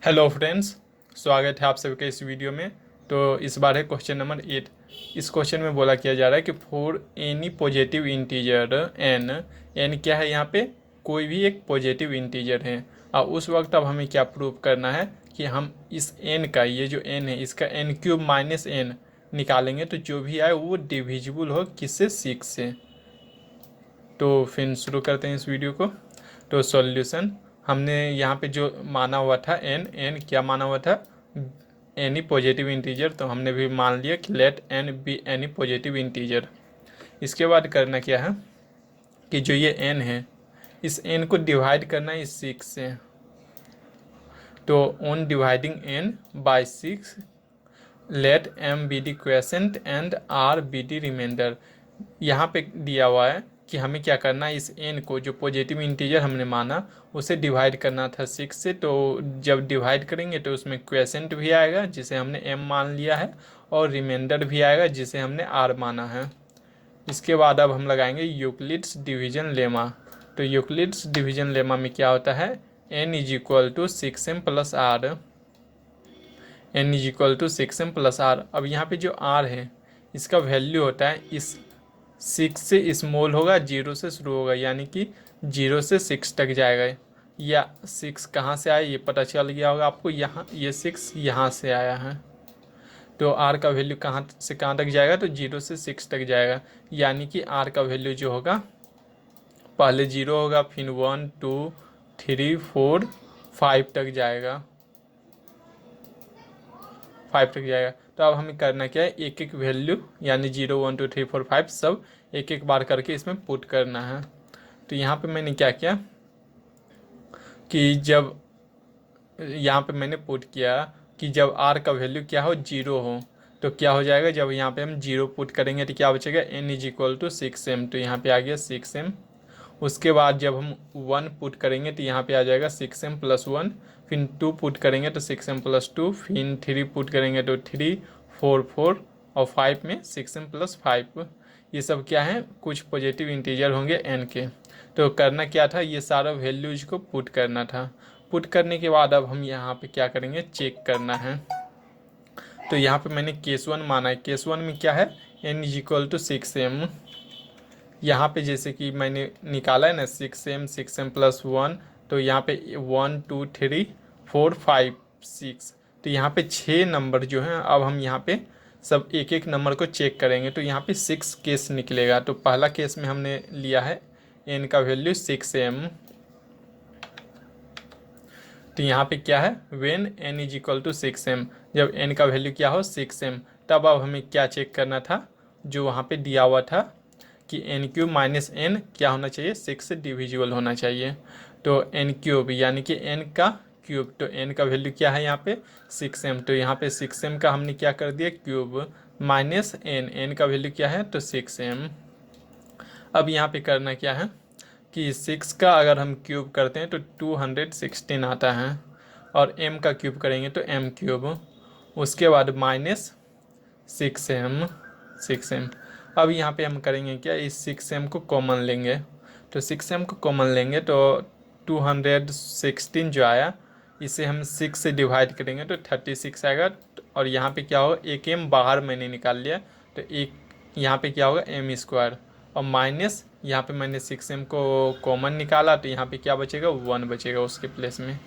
Hello friends, स्वागत है आप सभी का इस वीडियो में। तो इस बार है क्वेश्चन नंबर 8। इस क्वेश्चन में बोला किया जा रहा है कि for any positive integer N, N क्या है यहाँ पे, कोई भी एक पॉजिटिव इंटीजर है। और उस वक्त अब हमें क्या प्रूव करना है कि हम इस एन का, ये जो एन है इसका एन क्यूब माइनस एन निकालेंगे तो जो भी आए वो डिविजिबल हो किससे, 6 से। तो फिर शुरू करते हैं इस वीडियो को। तो सॉल्यूशन हमने यहाँ पे जो माना हुआ था एन, एन क्या माना हुआ था, एनी पॉजिटिव इंटीजर। तो हमने भी मान लिया कि let N be any positive integer. इसके बाद करना क्या है कि जो ये एन है इस एन को डिवाइड करना है इस 6 से। तो on dividing N by 6 let M be the quotient and R be the remainder. यहाँ पे दिया हुआ है कि हमें क्या करना है, इस एन को जो पॉजिटिव इंटीजर हमने माना उसे डिवाइड करना था 6 से। तो जब डिवाइड करेंगे तो उसमें क्वेसेंट भी आएगा जिसे हमने एम मान लिया है, और रिमाइंडर भी आएगा जिसे हमने आर माना है। इसके बाद अब हम लगाएंगे यूक्लिड्स डिवीजन लेमा। तो यूक्लिड्स डिवीजन लेमा में क्या होता है, N is equal to 6m plus R, N is equal to 6m plus R. अब यहाँ पे जो आर है इसका वैल्यू होता है इस 6 से स्मॉल होगा, 0 से शुरू होगा, यानी कि 0 से 6 तक जाएगा। या 6 कहाँ से आया ये पता चल गया होगा आपको, यहाँ ये 6 यहाँ से आया है। तो आर का वैल्यू कहाँ से कहाँ तक जाएगा, तो 0 से 6 तक जाएगा। यानी कि आर का वैल्यू जो होगा पहले 0 होगा, फिर 1 2 3 4 5 तक जाएगा, 5 तक जाएगा। तो अब हमें करना क्या है, एक एक वैल्यू यानी 0 1 2 3 4 5 सब एक एक बार करके इसमें पुट करना है। तो यहाँ पे मैंने क्या किया कि जब यहाँ पे मैंने पुट किया कि जब आर का वैल्यू क्या हो, 0 हो, तो क्या हो जाएगा, जब यहाँ पे हम 0 पुट करेंगे तो क्या बचेगा, N is equal to 6m। तो यहाँ पे आ गया 6m। उसके बाद जब हम 1 पुट करेंगे तो यहाँ पे आ जाएगा 6m प्लस 1। फिर 2 पुट करेंगे तो 6m प्लस 2। फिर 3 पुट करेंगे तो 3 4 4, और 5 में 6m प्लस 5। ये सब क्या है, कुछ पॉजिटिव इंटीजर होंगे n के। तो करना क्या था, ये सारा वैल्यूज को पुट करना था। पुट करने के बाद अब हम यहाँ पे क्या करेंगे, चेक करना है। तो यहाँ पे मैंने केस 1 माना है। केस 1 में क्या है, n is equal to 6m। यहाँ पे जैसे कि मैंने निकाला है ना 6m, 6m प्लस 1, तो यहाँ पे 1 2 3 4 5 6। तो यहाँ पे 6 नंबर जो हैं, अब हम यहाँ पे सब एक एक नंबर को चेक करेंगे। तो यहाँ पे 6 केस निकलेगा। तो पहला केस में हमने लिया है n का वैल्यू 6m। तो यहाँ पे क्या है, when n is equal to 6m, जब n का वैल्यू क्या हो 6m, तब अब हमें क्या चेक करना था, जो वहाँ पे दिया हुआ था कि एन क्यूब माइनस एन क्या होना चाहिए, 6 से डिविजिबल होना चाहिए। तो एन क्यूब यानी कि एन का क्यूब, तो एन का वैल्यू क्या है यहाँ पे 6m। तो यहाँ पे 6m का हमने क्या कर दिया क्यूब, माइनस एन, एन का वैल्यू क्या है तो 6m। अब यहाँ पे करना क्या है कि 6 का अगर हम क्यूब करते हैं तो 216 आता है, और m का क्यूब करेंगे तो m क्यूब, उसके बाद माइनस 6m। अब यहाँ पे हम करेंगे क्या, इस 6m को कॉमन लेंगे। तो 6m को कॉमन लेंगे तो 216 जो आया इसे हम 6 से डिवाइड करेंगे तो 36 आएगा। और यहाँ पे क्या होगा, एक m बाहर मैंने निकाल लिया, तो एक यहाँ पे क्या होगा m स्क्वायर, और माइनस यहाँ पे मैंने 6m को कॉमन निकाला तो यहाँ पे क्या बचेगा, 1 बचेगा उसके प्लेस में।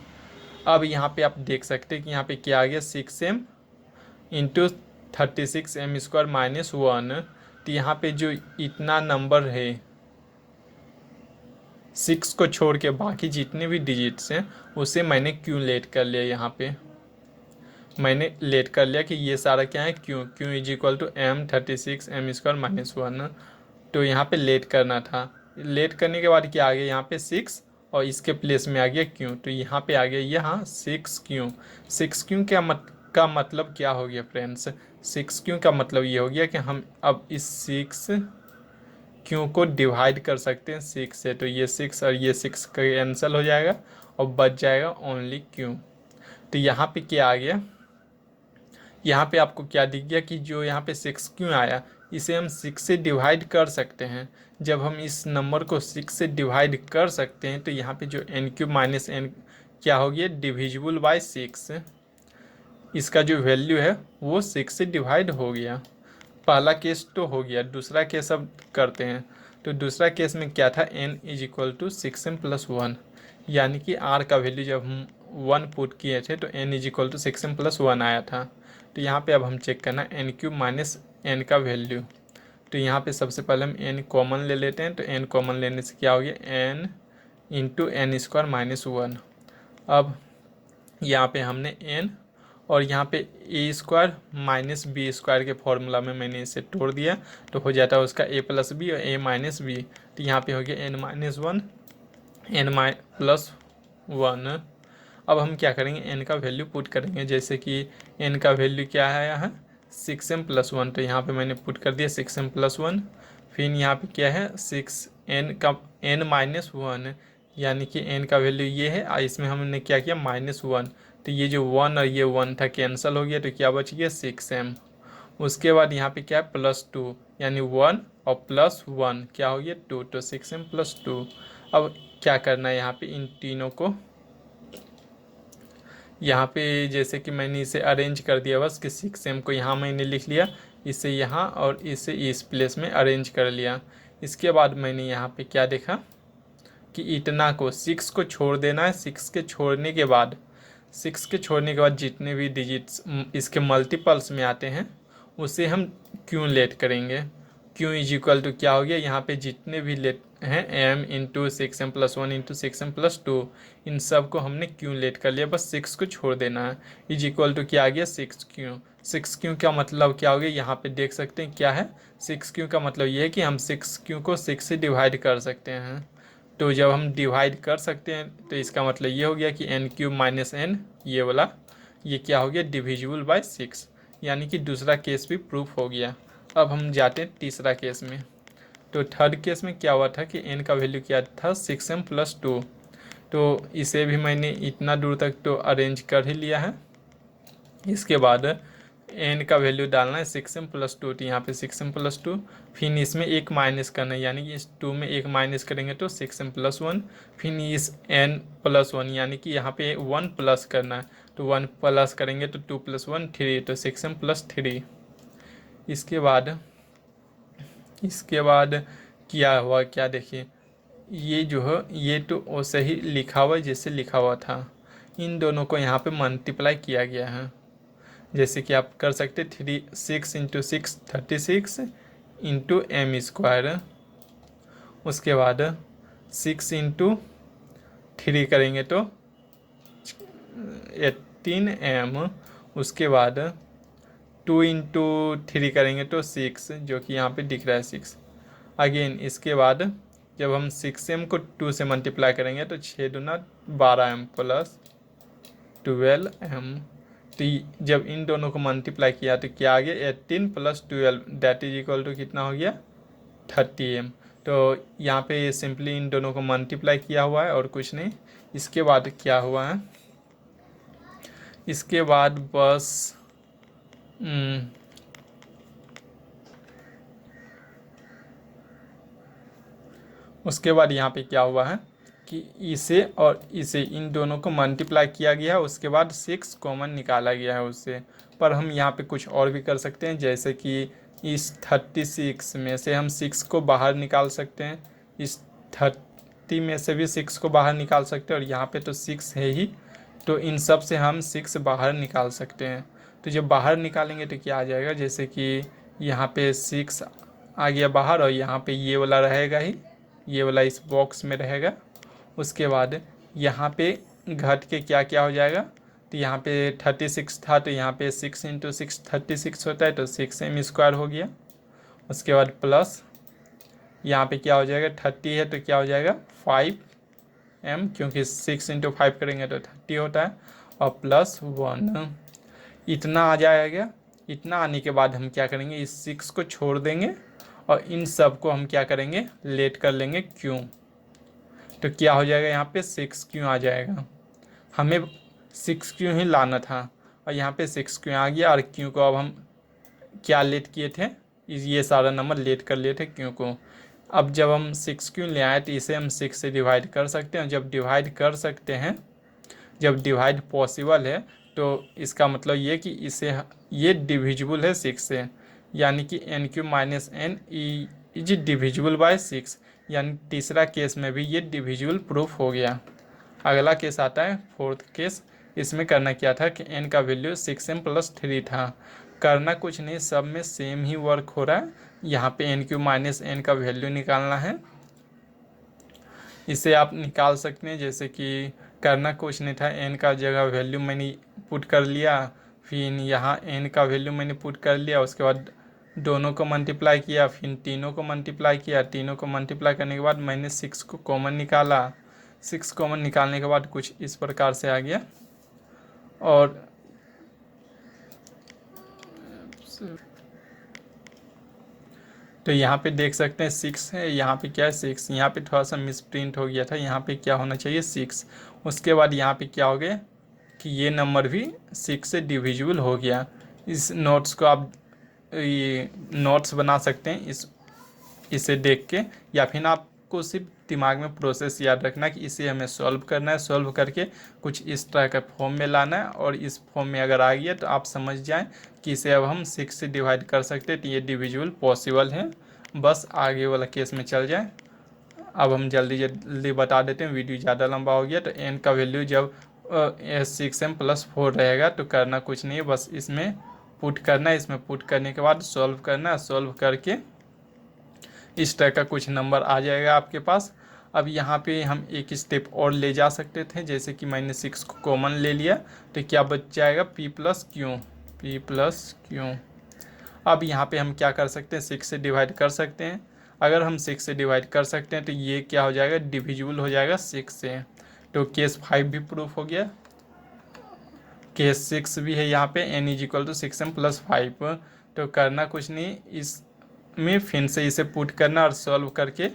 अब यहाँ पे आप देख सकते हैं कि यहाँ पे क्या आ गया, 6m into 36m square minus 1। तो यहाँ पे जो इतना नंबर है 6 को छोड़ के बाकी जितने भी डिजिट्स हैं उसे मैंने क्यों लेट कर लिया, यहाँ पे मैंने लेट कर लिया कि ये सारा क्या है, Q is equal to m 36m square minus 1। तो यहाँ पे लेट करना था। लेट करने के बाद क्या आ गया, यहाँ पे 6 और इसके प्लेस में आ गया क्यों। तो यहाँ पे आ गया यहाँ 6 क्यों। 6 क्यों का मतलब क्या हो गया फ्रेंड्स, 6 क्यों का मतलब ये हो गया कि हम अब इस 6 क्यों को डिवाइड कर सकते हैं 6 से। तो ये 6 और ये 6 कैंसिल हो जाएगा और बच जाएगा ओनली क्यों। तो यहाँ पे क्या आ गया, यहाँ पे आपको क्या दिख गया कि जो यहाँ पे 6 क्यों आया, इसे हम 6 से डिवाइड कर सकते हैं। जब हम इस नंबर को 6 से डिवाइड कर सकते हैं तो यहाँ पे जो n क्यूब माइनस एन क्या हो गया, डिविजिबल बाय 6, इसका जो वैल्यू है वो 6 से डिवाइड हो गया। पहला केस तो हो गया, दूसरा केस अब करते हैं। तो दूसरा केस में क्या था, n is equal to 6m+1, यानी कि r का वैल्यू जब हम 1 पुट किए थे तो n is equal to 6m+1 आया था। तो यहाँ पे अब हम चेक करना n³ माइनस n का वैल्यू। तो यहाँ पे सबसे पहले हम n कॉमन ले लेते हैं। तो n कॉमन लेने से क्या हो गया, n इंटू n²-1। अब यहाँ पे हमने n और यहाँ पे a² माइनस b² के फॉर्मूला में मैंने इसे तोड़ दिया, तो हो जाता है उसका a+b और a-b। तो यहाँ पे हो गया n-1 n+1। अब हम क्या करेंगे, n का वैल्यू पुट करेंगे। जैसे कि n का वैल्यू क्या है यहाँ 6m+1, तो यहाँ पे मैंने पुट कर दिया 6m+1। फिर यहाँ पे क्या है 6n का n-1, यानी कि n का वैल्यू ये है और इसमें हमने क्या किया -1। तो ये जो 1 और ये 1 था कैंसिल हो गया, तो क्या बच गया 6m। उसके बाद यहाँ पे क्या है +2, यानी 1 और +1 क्या हो गया 2, तो 6m+2। अब क्या करना है यहाँ पे, इन तीनों को यहाँ पे जैसे कि मैंने इसे अरेंज कर दिया बस कि 6m को यहाँ मैंने लिख लिया, इसे यहाँ और इसे इस प्लेस में अरेंज कर लिया। इसके बाद मैंने यहाँ पे क्या देखा कि इतना को 6 को छोड़ देना है। 6 के छोड़ने के बाद जितने भी डिजिट्स इसके मल्टीपल्स में आते हैं उसे हम क्यूमुलेट करेंगे। क्यू इज इक्वल टू क्या हो गया, यहाँ पे जितने भी लेट हैं m into 6m+1 into 6m+2, इन सब को हमने क्यूमुलेट कर लिया, बस 6 को छोड़ देना है। इज इक्वल टू क्या आ गया 6q। 6q का मतलब क्या हो गया, यहाँ पे देख सकते हैं क्या है 6q का मतलब ये है कि हम 6q को 6 से डिवाइड कर सकते हैं। तो जब हम डिवाइड कर सकते हैं तो इसका मतलब ये हो गया कि n³ माइनस n, ये वाला ये क्या हो गया डिविजिबल बाय 6, यानी कि दूसरा केस भी प्रूफ हो गया। अब हम जाते हैं तीसरा केस में। तो थर्ड केस में क्या हुआ था कि n का वैल्यू क्या था 6m+2। तो इसे भी मैंने इतना दूर तक तो अरेंज कर ही लिया है। इसके बाद n का वैल्यू डालना है 6m+2, तो यहाँ पे 6m+2, फिर इसमें एक माइनस करना है, यानी कि इस 2 में एक माइनस करेंगे तो 6m+1, फिर इस n+1 यानी कि यहाँ पे 1 प्लस करना है, तो 1 प्लस करेंगे तो 2 + 1 3, तो 6m+3। इसके बाद क्या हुआ, क्या देखिए ये जो है ये तो वैसे ही लिखा हुआ है जैसे लिखा हुआ था, इन दोनों को यहाँ पे मल्टीप्लाई किया गया है। जैसे कि आप कर सकते 6 × 6 36 इंटू m², उसके बाद 6 × 3 करेंगे तो 18m, उसके बाद 2 × 3 करेंगे तो 6, जो कि यहाँ पे दिख रहा है 6 अगेन। इसके बाद जब हम 6m को 2 से मल्टीप्लाई करेंगे तो 6 दूना 12m प्लस 12m। तो जब इन दोनों को मल्टीप्लाई किया तो क्या आ गया 18 + 12, दैट इज इक्वल टू कितना हो गया 30m। तो यहाँ पे सिंपली इन दोनों को मल्टीप्लाई किया हुआ है और कुछ नहीं। इसके बाद क्या हुआ है, इसके बाद बस उसके बाद यहाँ पे क्या हुआ है कि इसे और इसे इन दोनों को मल्टीप्लाई किया गया है, उसके बाद 6 कॉमन निकाला गया है उससे। पर हम यहाँ पे कुछ और भी कर सकते हैं, जैसे कि इस 36 में से हम 6 को बाहर निकाल सकते हैं, इस 30 में से भी 6 को बाहर निकाल सकते हैं, और यहाँ पे तो 6 है ही, तो इन सब से हम 6 बाहर निकाल सकते हैं। तो जब बाहर निकालेंगे तो क्या आ जाएगा, जैसे कि यहाँ पे 6 आ गया बाहर और यहाँ पे ये वाला रहेगा ही, ये वाला इस बॉक्स में रहेगा। उसके बाद यहाँ पे घट के क्या क्या हो जाएगा, तो यहाँ पे 36 था तो यहाँ पे 6 × 6 36 होता है, तो 6m² हो गया। उसके बाद प्लस यहाँ पे क्या हो जाएगा 30 है तो क्या हो जाएगा 5m, क्योंकि 6 × 5 करेंगे तो 30 होता है, और +1 इतना आ जाएगा। इतना आने के बाद हम क्या करेंगे, इस 6 को छोड़ देंगे और इन सब को हम क्या करेंगे लेट कर लेंगे क्यों, तो क्या हो जाएगा यहाँ पे 6q आ जाएगा। हमें 6q ही लाना था और यहाँ पे 6q आ गया, और q को अब हम क्या लेट किए थे, ये सारा नंबर लेट कर लिए थे q को। अब जब हम 6q ले आए तो इसे हम 6 से डिवाइड कर सकते हैं। जब डिवाइड कर सकते हैं जब डिवाइड पॉसिबल है तो इसका मतलब ये कि ये डिविजिबल है 6 से, यानी कि N Q minus N is divisible by 6, यानी तीसरा केस में भी ये डिविजिबल प्रूफ हो गया। अगला केस आता है फोर्थ केस। इसमें करना क्या था कि n का वैल्यू 6m+3 था। करना कुछ नहीं, सब में सेम ही वर्क हो रहा है। यहाँ पे n क्यू माइनस एन का वैल्यू निकालना है। इसे आप निकाल सकते हैं, जैसे कि करना कुछ नहीं था, n का जगह वैल्यू मैंने पुट कर लिया, फिर यहाँ n का वैल्यू मैंने पुट कर लिया, उसके बाद दोनों को मल्टीप्लाई किया, फिर तीनों को मल्टीप्लाई किया। तीनों को मल्टीप्लाई करने के बाद मैंने 6 को कॉमन निकाला। 6 कॉमन निकालने के बाद कुछ इस प्रकार से आ गया। और तो यहाँ पे देख सकते हैं 6 है, यहाँ पे क्या है 6, यहाँ पे थोड़ा सा मिस प्रिंट हो गया था, यहाँ पे क्या होना चाहिए 6। उसके बाद यहाँ पे क्या हो गया कि ये नंबर भी 6 से डिविजिबल हो गया। इस नोट्स को आप ये नोट्स बना सकते हैं इसे देख के, या फिर आपको सिर्फ दिमाग में प्रोसेस याद रखना कि इसे हमें सॉल्व करना है। सॉल्व करके कुछ इस तरह का फॉर्म में लाना है, और इस फॉर्म में अगर आ गया तो आप समझ जाएं कि इसे अब हम 6 से डिवाइड कर सकते हैं, तो ये डिविजिबल पॉसिबल है। बस आगे वाला केस में चल जाए। अब हम जल्दी जल्दी बता देते हैं, वीडियो ज़्यादा लंबा हो गया। तो n का वैल्यू जब 6m+4 रहेगा तो करना कुछ नहीं है, बस इसमें पुट करना है। इसमें पुट करने के बाद सॉल्व करना है। सॉल्व करके इस तरह का कुछ नंबर आ जाएगा आपके पास। अब यहाँ पे हम एक स्टेप और ले जा सकते थे, जैसे कि मैंने 6 को कॉमन ले लिया, तो क्या बच जाएगा p+q। अब यहाँ पे हम क्या कर सकते हैं, 6 से डिवाइड कर सकते हैं। अगर हम 6 से डिवाइड कर सकते हैं तो ये क्या हो जाएगा, डिविजिबल हो जाएगा 6 से। तो केस 5 भी प्रूफ हो गया, केस 6 भी है यहाँ पे, n = 6m+5। तो करना कुछ नहीं, इसमें फिर से इसे पुट करना और सॉल्व करके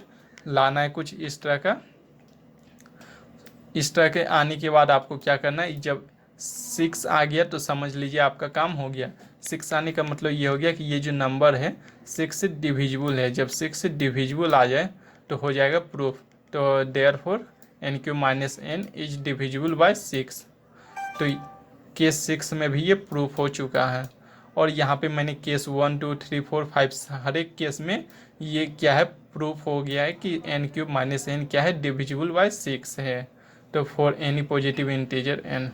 लाना है कुछ इस तरह का। इस तरह के आने के बाद आपको क्या करना है, जब 6 आ गया तो समझ लीजिए आपका काम हो गया। 6 आने का मतलब ये हो गया कि ये जो नंबर है 6 से डिविजिबल है। जब 6 से डिविजिबल आ जाए तो हो जाएगा प्रूफ। तो therefore n³ - n is divisible by 6। तो केस 6 में भी ये प्रूफ हो चुका है। और यहाँ पे मैंने केस 1 2 3 4 5 हर एक केस में ये क्या है, प्रूफ हो गया है कि n³ - n क्या है, डिविजिबल बाय 6 है। तो for any positive integer n।